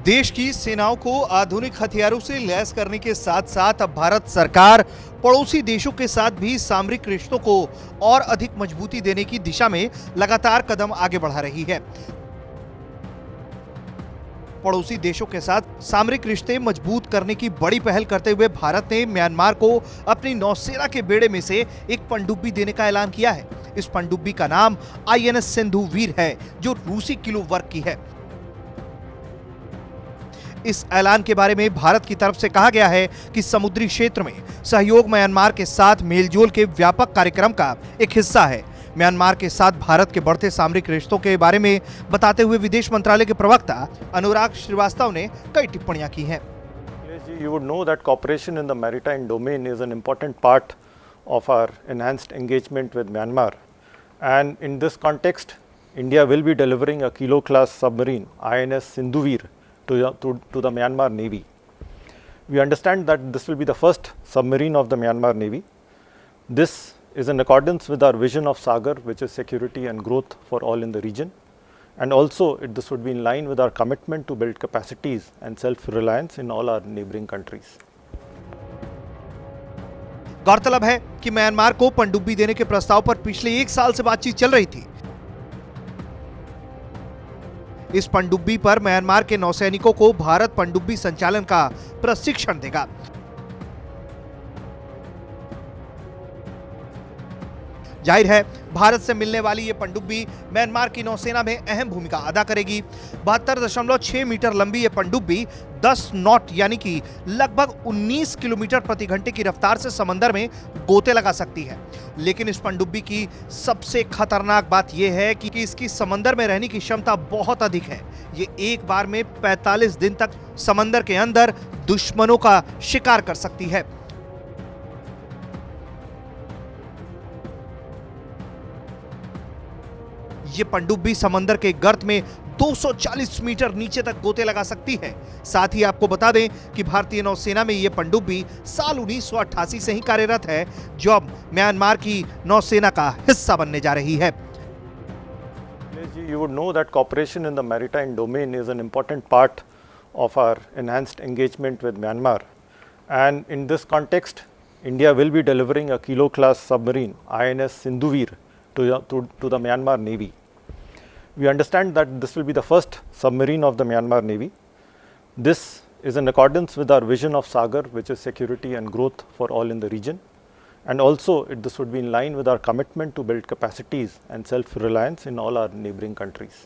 देश की सेनाओं को आधुनिक हथियारों से लैस करने के साथ साथ अब भारत सरकार पड़ोसी देशों के साथ भी सामरिक रिश्तों को और अधिक मजबूती देने की दिशा में लगातार कदम आगे बढ़ा रही है। पड़ोसी देशों के साथ सामरिक रिश्ते मजबूत करने की बड़ी पहल करते हुए भारत ने म्यांमार को अपनी नौसेना के बेड़े में से एक पनडुब्बी देने का ऐलान किया है। इस पनडुब्बी का नाम INS सिंधुवीर है, जो रूसी किलो वर्ग की है। इस ऐलान के बारे में भारत की तरफ से कहा गया है कि समुद्री क्षेत्र में सहयोग म्यांमार के साथ मेलजोल के व्यापक कार्यक्रम का एक हिस्सा है। म्यांमार के साथ भारत के बढ़ते सामरिक रिश्तों के बारे में बताते हुए विदेश मंत्रालय के प्रवक्ता अनुराग श्रीवास्तव ने कई टिप्पणियां की हैं। You would know that cooperation in the maritime domain is an important part of our enhanced engagement with Myanmar, and in this context, India will be delivering a Kilo-class submarine INS Sindhuveer to the Myanmar Navy. We understand that this will be the first submarine of the Myanmar Navy. This is in accordance with our vision of Sagar, which is security and growth for all in the region. And also, this would be in line with our commitment to build capacities and self-reliance in all our neighboring countries. गौरतलब है कि Myanmar को पनडुब्बी देने के प्रस्ताव पर पिछले 1 साल से बातचीत चल रही थी। इस पनडुब्बी पर म्यांमार के नौसैनिकों को भारत पनडुब्बी संचालन का प्रशिक्षण देगा। जाहिर है, भारत से मिलने वाली ये पनडुब्बी म्यांमार की नौसेना में अहम भूमिका अदा करेगी। 72.6 मीटर लंबी ये पनडुब्बी 10 नॉट यानी कि लगभग 19 किलोमीटर प्रति घंटे की रफ्तार से समंदर में गोते लगा सकती है। लेकिन इस पनडुब्बी की सबसे खतरनाक बात यह है कि इसकी समंदर में रहने की क्षमता बहुत अधिक है। ये एक बार में 45 दिन तक समंदर के अंदर दुश्मनों का शिकार कर सकती है। ये पनडुब्बी समंदर के गर्त में 240 मीटर नीचे तक गोते लगा सकती है। साथ ही आपको बता दें कि भारतीय नौसेना में यह पनडुब्बी साल 1988 से ही कार्यरत है, जो अब म्यांमार की नौसेना का हिस्सा बनने जा रही है। You would know that cooperation in the maritime domain is an important part of our enhanced engagement with Myanmar, and in this context, India will be delivering a Kilo-class submarine INS Sindhuveer to the Myanmar Navy. We understand that this will be the first submarine of the Myanmar Navy. This is in accordance with our vision of Sagar, which is security and growth for all in the region. And also, this would be in line with our commitment to build capacities and self-reliance in all our neighboring countries.